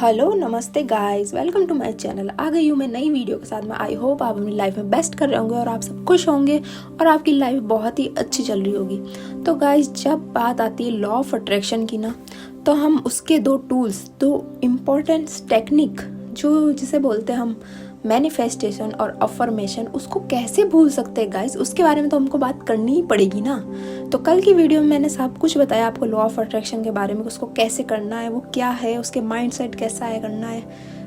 Hello नमस्ते guys, welcome to my channel. आ गई हूँ मैं नई वीडियो के साथ में। आई होप आप अपनी लाइफ में बेस्ट कर रहे होंगे और आप सब खुश होंगे और आपकी लाइफ बहुत ही अच्छी चल रही होगी। तो गाइस, जब बात आती है लॉ ऑफ अट्रैक्शन की ना, तो हम उसके दो टूल्स, दो इम्पोर्टेंट टेक्निक जो जिसे बोलते हैं हम मैनिफेस्टेशन और अफर्मेशन, उसको कैसे भूल सकते हैं गाइस, उसके बारे में तो हमको बात करनी ही पड़ेगी ना। तो कल की वीडियो में मैंने सब कुछ बताया आपको लॉ ऑफ अट्रैक्शन के बारे में, उसको कैसे करना है, वो क्या है, उसके माइंडसेट कैसा है करना है,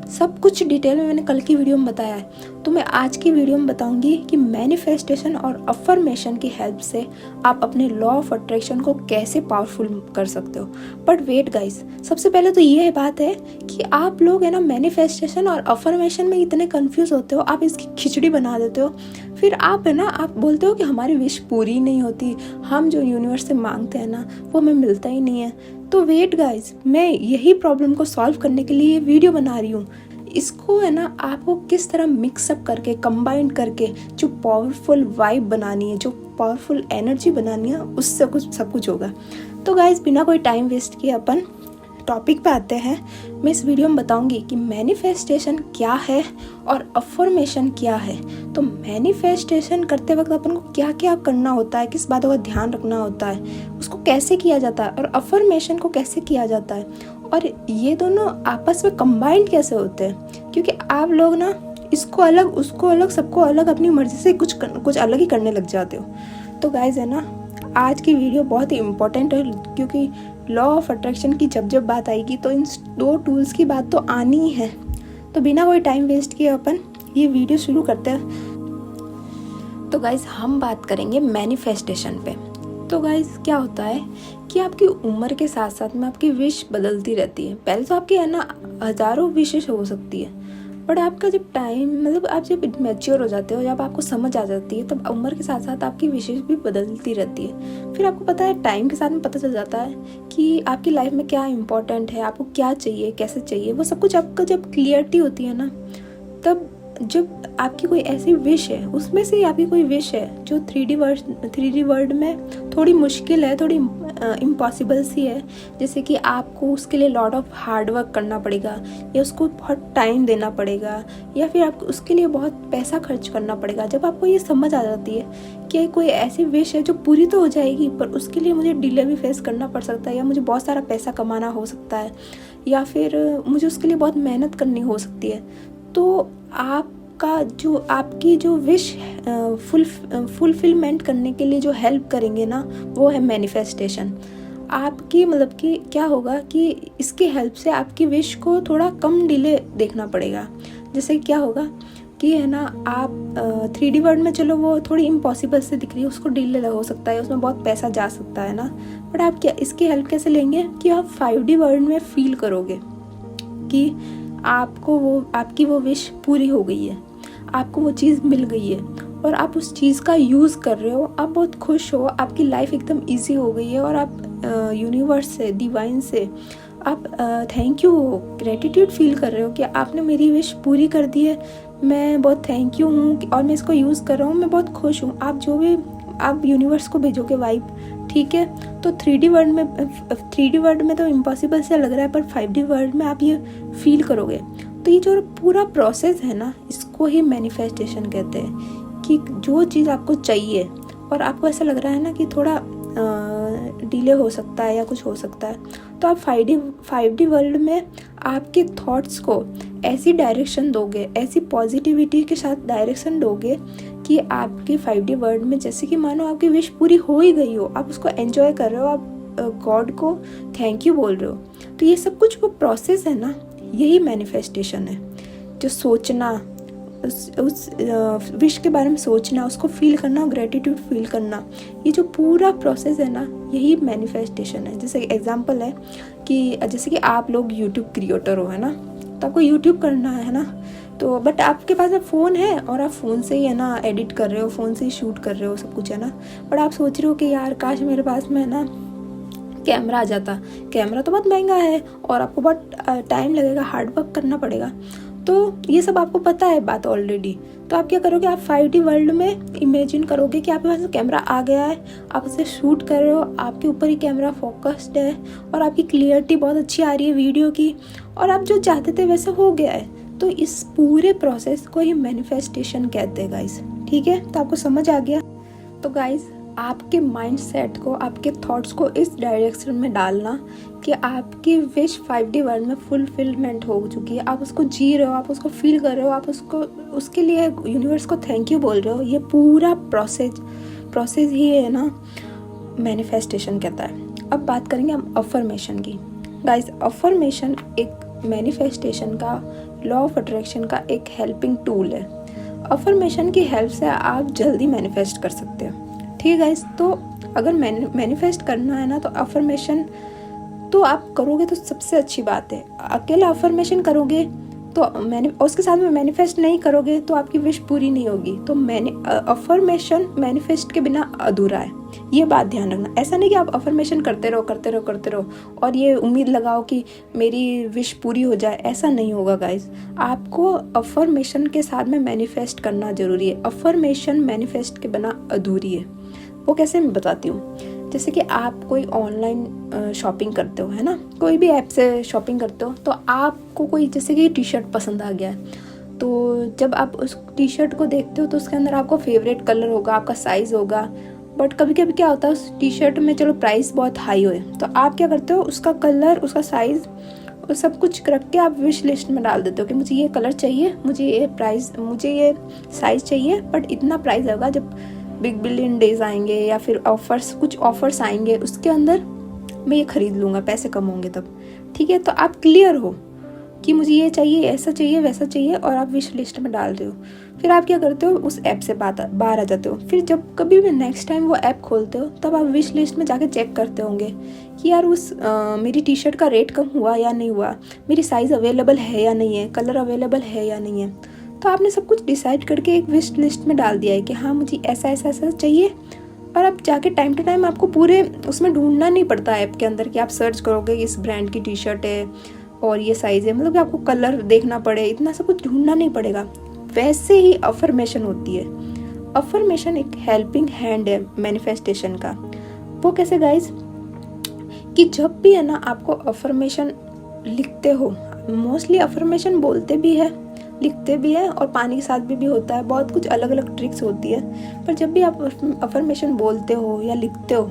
सब कुछ डिटेल में मैंने कल की वीडियो में बताया है। तो मैं आज की वीडियो में बताऊंगी कि मैनिफेस्टेशन और अफर्मेशन की हेल्प से आप अपने लॉ ऑफ अट्रैक्शन को कैसे पावरफुल कर सकते हो। बट वेट गाइस, सबसे पहले तो ये बात है कि आप लोग है ना मैनिफेस्टेशन और अफर्मेशन में इतने कंफ्यूज होते हो, आप इसकी खिचड़ी बना देते हो। फिर आप है ना, आप बोलते हो कि हमारी विश पूरी नहीं होती, हम जो यूनिवर्स से मांगते हैं ना वो हमें मिलता ही नहीं है। तो वेट गाइस, मैं यही प्रॉब्लम को सॉल्व करने के लिए ये वीडियो बना रही हूँ। इसको है ना आपको किस तरह मिक्सअप करके, कंबाइन करके जो पावरफुल वाइब बनानी है, जो पावरफुल एनर्जी बनानी है, उससे कुछ सब कुछ होगा। तो गाइस, बिना कोई टाइम वेस्ट किए अपन टॉपिक पे आते हैं। मैं इस वीडियो में बताऊंगी कि मैनिफेस्टेशन क्या है और अफर्मेशन क्या है। तो मैनिफेस्टेशन करते वक्त अपन को क्या क्या करना होता है, किस बातों का ध्यान रखना होता है, उसको कैसे किया जाता है, और अफर्मेशन को कैसे किया जाता है, और ये दोनों आपस में कंबाइंड कैसे होते हैं। क्योंकि आप लोग ना इसको अलग, उसको अलग, सबको अलग, अपनी मर्जी से कुछ अलग ही करने लग जाते हो। तो गाइज है ना, आज की वीडियो बहुत ही इम्पोर्टेंट है, क्योंकि लॉ ऑफ अट्रैक्शन की जब बात आएगी तो इन दो टूल्स की बात तो आनी ही है। तो बिना कोई टाइम वेस्ट किए अपन ये वीडियो शुरू करते हैं। तो गाइज, हम बात करेंगे मैनिफेस्टेशन पे। तो गाइज, क्या होता है कि आपकी उम्र के साथ साथ में आपकी विश बदलती रहती है। पहले तो आपकी है ना हज़ारों विशेष हो सकती है, बट आपका जब टाइम, मतलब आप जब मैच्योर हो जाते हो, जब आपको समझ आ जाती है, तब उम्र के साथ साथ आपकी विशेष भी बदलती रहती है। फिर आपको पता है, टाइम के साथ में पता चल जाता है कि आपकी लाइफ में क्या इंपॉर्टेंट है, आपको क्या चाहिए, कैसे चाहिए, वो सब कुछ आपका जब क्लियरिटी होती है ना, तब जब आपकी कोई ऐसी विश है, उसमें से आपकी कोई विश है जो 3D वर्ल्ड में थोड़ी मुश्किल है, थोड़ी इम्पॉसिबल सी है, जैसे कि आपको उसके लिए लॉट ऑफ हार्ड वर्क करना पड़ेगा, या उसको बहुत टाइम देना पड़ेगा, या फिर आपको उसके लिए बहुत पैसा खर्च करना पड़ेगा। जब आपको ये समझ आ जाती है कि कोई ऐसी विश है जो पूरी तो हो जाएगी, पर उसके लिए मुझे डिले भी फेस करना पड़ सकता है, या मुझे बहुत सारा पैसा कमाना हो सकता है, या फिर मुझे उसके लिए बहुत मेहनत करनी हो सकती है, तो आपकी जो विश फुलफिलमेंट करने के लिए जो हेल्प करेंगे ना, वो है मैनिफेस्टेशन। आपकी मतलब कि क्या होगा कि इसकी हेल्प से आपकी विश को थोड़ा कम डिले देखना पड़ेगा। जैसे क्या होगा कि है ना, आप 3D वर्ल्ड में चलो वो थोड़ी इम्पॉसिबल से दिख रही है, उसको डिले हो सकता है, उसमें बहुत पैसा जा सकता है ना, बट आप क्या इसकी हेल्प कैसे लेंगे कि आप 5D वर्ल्ड में फील करोगे कि आपकी वो विश पूरी हो गई है, आपको वो चीज़ मिल गई है, और आप उस चीज़ का यूज़ कर रहे हो, आप बहुत खुश हो, आपकी लाइफ एकदम इजी हो गई है, और आप यूनिवर्स से, डिवाइन से आप थैंक यू, ग्रेटिट्यूड फील कर रहे हो कि आपने मेरी विश पूरी कर दी है, मैं बहुत थैंक यू हूँ, और मैं इसको यूज़ कर रहा हूँ, मैं बहुत खुश हूँ। आप जो भी आप यूनिवर्स को भेजोगे वाइब, ठीक है। तो 3D वर्ल्ड में तो इम्पॉसिबल से लग रहा है, पर 5D वर्ल्ड में आप ये फील करोगे। तो ये जो पूरा प्रोसेस है ना, इसको ही मैनिफेस्टेशन कहते हैं। कि जो चीज़ आपको चाहिए और आपको ऐसा लग रहा है ना कि थोड़ा डिले हो सकता है या कुछ हो सकता है, तो आप 5D वर्ल्ड में आपके थॉट्स को ऐसी डायरेक्शन दोगे, ऐसी पॉजिटिविटी के साथ डायरेक्शन दोगे कि आपकी 5D वर्ल्ड में, जैसे कि मानो आपकी विश पूरी हो ही गई हो, आप उसको एंजॉय कर रहे हो, आप गॉड को थैंक यू बोल रहे हो। तो ये सब कुछ वो प्रोसेस है ना, यही मैनिफेस्टेशन है। जो सोचना, उस विश के बारे में सोचना, उसको फील करना, ग्रेटिट्यूड फील करना, ये जो पूरा प्रोसेस है ना, यही मैनिफेस्टेशन है। जैसे एग्जांपल है कि जैसे कि आप लोग यूट्यूब क्रिएटर हो, है ना, तो आपको यूट्यूब करना है ना, तो बट आपके पास फ़ोन है और आप फ़ोन से ही है ना एडिट कर रहे हो, फ़ोन से ही शूट कर रहे हो, सब कुछ है ना, बट आप सोच रहे हो कि यार काश मेरे पास में है ना कैमरा आ जाता। कैमरा तो बहुत महंगा है और आपको बहुत टाइम लगेगा, हार्ड वर्क करना पड़ेगा। तो ये सब आपको पता है बात ऑलरेडी। तो आप क्या करोगे, आप 5D वर्ल्ड में इमेजिन करोगे कि आपके पास कैमरा आ गया है, आप उसे शूट कर रहे हो, आपके ऊपर ही कैमरा फोकस्ड है और आपकी क्लियरिटी बहुत अच्छी आ रही है वीडियो की, और आप जो चाहते थे वैसा हो गया है। तो इस पूरे प्रोसेस को ही मैनिफेस्टेशन कहते हैं गाइस। ठीक है, तो आपको समझ आ गया। तो गाइस आपके माइंड सेट को, आपके थॉट्स को इस डायरेक्शन में डालना कि आपकी विश 5D वर्ल्ड में फुलफिलमेंट हो चुकी है, आप उसको जी रहे हो, आप उसको फील कर रहे हो, आप उसको उसके लिए यूनिवर्स को थैंक यू बोल रहे हो। ये पूरा प्रोसेस ही है ना मैनिफेस्टेशन कहता है। अब बात करेंगे हम अफर्मेशन की। गाइस अफर्मेशन एक मैनिफेस्टेशन का, लॉ ऑफ अट्रैक्शन का एक हेल्पिंग टूल है। अफर्मेशन की हेल्प से आप जल्दी मैनिफेस्ट कर सकते हो। ठीक है गाइस, तो अगर मैनिफेस्ट करना है ना तो अफर्मेशन तो आप करोगे तो सबसे अच्छी बात है। अकेला अफर्मेशन करोगे तो उसके साथ में मैनिफेस्ट नहीं करोगे तो आपकी विश पूरी नहीं होगी। तो अफर्मेशन मैनिफेस्ट के बिना अधूरा है, ये बात ध्यान रखना। ऐसा नहीं कि आप अफर्मेशन करते रहो और ये उम्मीद लगाओ कि मेरी विश पूरी हो जाए, ऐसा नहीं होगा गाइस। आपको अफर्मेशन के साथ में मैनिफेस्ट करना जरूरी है। अफर्मेशन मैनिफेस्ट के बिना अधूरी है। वो कैसे मैं बताती हूँ। जैसे कि आप कोई ऑनलाइन शॉपिंग करते हो, है ना, कोई भी ऐप से शॉपिंग करते हो, तो आपको कोई जैसे कि टी शर्ट पसंद आ गया है, तो जब आप उस टी शर्ट को देखते हो तो उसके अंदर आपको फेवरेट कलर होगा, आपका साइज़ होगा। बट कभी कभी क्या होता है उस टी शर्ट में चलो प्राइस बहुत हाई हो, तो आप क्या करते हो उसका कलर, उसका साइज़ और सब कुछ रख के आप विश लिस्ट में डाल देते हो कि मुझे ये कलर चाहिए, मुझे ये प्राइस, मुझे ये साइज़ चाहिए, बट इतना प्राइस होगा। जब बिग बिलियन डेज आएंगे या फिर कुछ ऑफर्स आएंगे उसके अंदर मैं ये खरीद लूँगा, पैसे कम होंगे तब। ठीक है, तो आप क्लियर हो कि मुझे ये चाहिए, ऐसा चाहिए, वैसा चाहिए, और आप विश लिस्ट में डाल रहे हो। फिर आप क्या करते हो उस ऐप से बाहर आ जाते हो। फिर जब कभी भी नेक्स्ट टाइम वो ऐप खोलते हो तब आप विश लिस्ट में जाके चेक करते होंगे कि यार मेरी टी शर्ट का रेट कम हुआ या नहीं हुआ, मेरी साइज़ अवेलेबल है या नहीं है, कलर अवेलेबल है या नहीं है। तो आपने सब कुछ डिसाइड करके एक विश लिस्ट में डाल दिया है कि हाँ मुझे ऐसा ऐसा ऐसा चाहिए। और आप जाके टाइम टू टाइम आपको पूरे उसमें ढूंढना नहीं पड़ता ऐप के अंदर कि आप सर्च करोगे इस ब्रांड की टी शर्ट है और ये साइज़ है, मतलब कि आपको कलर देखना पड़े, इतना सब कुछ ढूंढना नहीं पड़ेगा। वैसे ही अफर्मेशन होती है। अफर्मेशन एक हेल्पिंग हैंड है मैनिफेस्टेशन का। वो कैसे गाइज, कि जब भी है ना आपको अफर्मेशन लिखते हो, मोस्टली अफर्मेशन बोलते भी है, लिखते भी है, और पानी के साथ भी होता है, बहुत कुछ अलग अलग ट्रिक्स होती है। पर जब भी आप अफर्मेशन बोलते हो या लिखते हो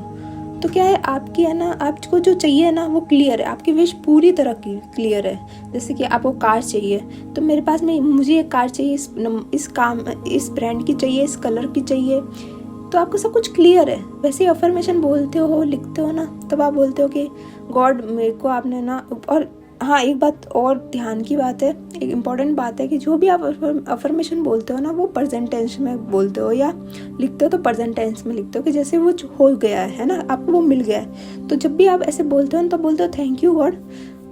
तो क्या है, आपकी है ना, आपको जो चाहिए है ना वो क्लियर है, आपकी विश पूरी तरह की क्लियर है। जैसे कि आपको कार चाहिए तो मेरे पास में मुझे एक कार चाहिए, इस ब्रांड की चाहिए, इस कलर की चाहिए, तो आपको सब कुछ क्लियर है। वैसे ही अफर्मेशन बोलते हो, लिखते हो ना, तब आप बोलते हो कि गॉड मेरे को आपने ना। और हाँ, एक बात और ध्यान की बात है, एक इम्पॉर्टेंट बात है कि जो भी आप अफर्मेशन बोलते हो ना वो प्रेजेंट टेंस में बोलते हो या लिखते हो तो प्रेजेंट टेंस में लिखते हो कि जैसे वो हो गया है ना, आपको वो मिल गया है। तो जब भी आप ऐसे बोलते हो ना तो बोलते हो थैंक यू गॉड,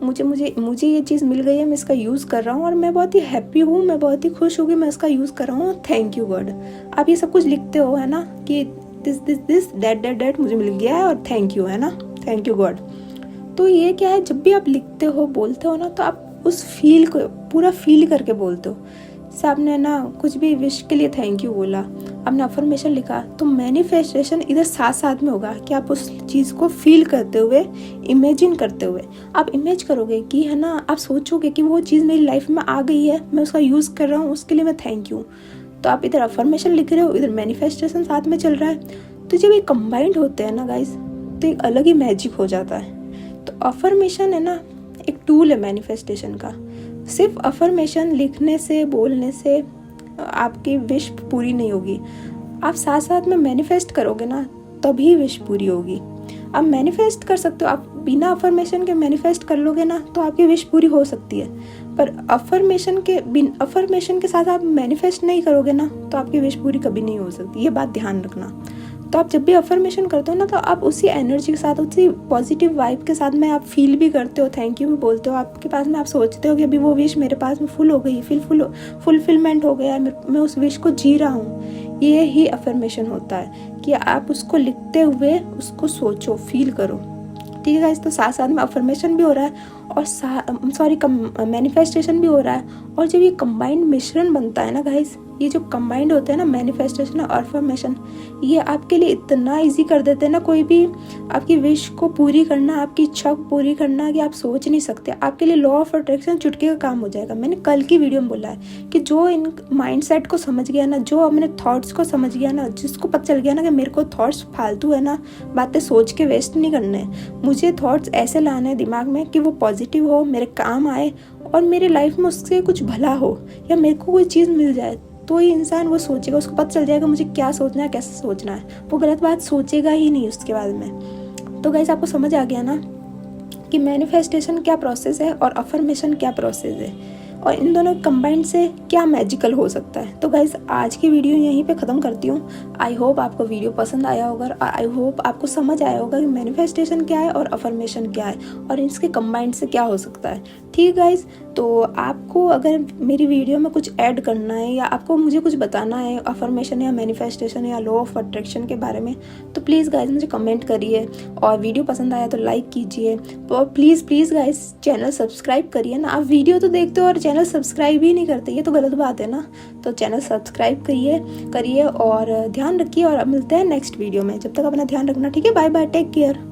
मुझे ये चीज़ मिल गई है, मैं इसका यूज़ कर रहा हूँ और मैं बहुत ही हैप्पी हूँ, मैं बहुत ही खुश हूँ कि मैं इसका यूज़ कर रहा हूँ, थैंक यू गॉड। आप ये सब कुछ लिखते हो, है ना, कि दिस दैट मुझे मिल गया है और थैंक यू, है ना, थैंक यू गॉड। तो ये क्या है, जब भी आप लिखते हो, बोलते हो ना, तो आप उस फील को पूरा फील करके बोलते हो। जैसे आपने ना कुछ भी विश के लिए थैंक यू बोला, आपने अफर्मेशन लिखा, तो मैनिफेस्टेशन इधर साथ साथ में होगा कि आप उस चीज़ को फील करते हुए, इमेजिन करते हुए आप इमेज करोगे कि, है ना, आप सोचोगे कि वो चीज़ मेरी लाइफ में आ गई है, मैं उसका यूज़ कर रहा हूँ, उसके लिए मैं थैंक यू। तो आप इधर अफर्मेशन लिख रहे हो, इधर मैनिफेस्टेशन साथ में चल रहा है। तो जब ये कंबाइंड होते हैं ना गाइज, तो एक अलग ही मैजिक हो जाता है। तो अफर्मेशन है ना एक टूल है मैनिफेस्टेशन का। सिर्फ अफर्मेशन लिखने से, बोलने से आपकी विश पूरी नहीं होगी। आप साथ साथ में मैनिफेस्ट करोगे ना तभी विश पूरी होगी। आप मैनिफेस्ट कर सकते हो, आप बिना अफर्मेशन के मैनिफेस्ट कर लोगे ना तो आपकी विश पूरी हो सकती है, पर अफर्मेशन के साथ आप मैनिफेस्ट नहीं करोगे ना तो आपकी विश पूरी कभी नहीं हो सकती। ये बात ध्यान रखना। तो आप जब भी अफर्मेशन करते हो ना तो आप उसी एनर्जी के साथ, उसी पॉजिटिव वाइब के साथ में आप फील भी करते हो, थैंक यू भी बोलते हो। आपके पास में आप सोचते हो कि अभी वो विश मेरे पास में फुल हो गई, फुलफिलमेंट हो गया है, मैं उस विश को जी रहा हूँ। ये ही अफर्मेशन होता है कि आप उसको लिखते हुए उसको सोचो, फील करो। ठीक है गाइस, तो साथ साथ में अफर्मेशन भी हो रहा है और मैनिफेस्टेशन भी हो रहा है। और जब ये कंबाइंड मिश्रण बनता है ना गाइस, ये जो कंबाइंड होते हैं ना मैनिफेस्टेशन और अफर्मेशन, ये आपके लिए इतना इजी कर देते हैं ना कोई भी आपकी विश को पूरी करना, आपकी इच्छा को पूरी करना कि आप सोच नहीं सकते। आपके लिए लॉ ऑफ अट्रैक्शन चुटकी का काम हो जाएगा। मैंने कल की वीडियो में बोला है कि जो इन माइंडसेट को समझ गया ना, जो अपने थॉट्स को समझ गया ना, जिसको पता चल गया ना कि मेरे को थॉट्स फालतू है ना, बातें सोच के वेस्ट नहीं करने, मुझे थॉट्स ऐसे लाने हैं दिमाग में कि वो पॉजिटिव हो, मेरे काम आए और मेरे लाइफ में उससे कुछ भला हो या मेरे को कोई चीज़ मिल जाए, तो ही इंसान वो सोचेगा, उसको पता चल जाएगा मुझे क्या सोचना है, कैसे सोचना है। वो गलत बात सोचेगा ही नहीं उसके बाद में। तो गाइस आपको समझ आ गया ना कि मैनिफेस्टेशन क्या प्रोसेस है और अफर्मेशन क्या प्रोसेस है और इन दोनों कंबाइंड से क्या मैजिकल हो सकता है। तो गाइस आज की वीडियो यहीं पे ख़त्म करती हूँ। आई होप आपको वीडियो पसंद आया होगा और आई होप आपको समझ आया होगा कि मैनिफेस्टेशन क्या है और अफर्मेशन क्या है और इसके कंबाइंड से क्या हो सकता है। ठीक गाइस, तो आपको अगर मेरी वीडियो में कुछ ऐड करना है या आपको मुझे कुछ बताना है अफर्मेशन या मैनिफेस्टेशन या लॉ ऑफ अट्रैक्शन के बारे में, तो प्लीज़ गाइस मुझे कमेंट करिए और वीडियो पसंद आया तो लाइक कीजिए और प्लीज़ गाइस चैनल सब्सक्राइब करिए ना। आप वीडियो तो देखते हो और चैनल सब्सक्राइब ही नहीं करते, ये तो गलत बात है ना। तो चैनल सब्सक्राइब करिए और ध्यान रखिए और मिलते हैं नेक्स्ट वीडियो में। जब तक अपना ध्यान रखना, ठीक है। Bye bye, take care.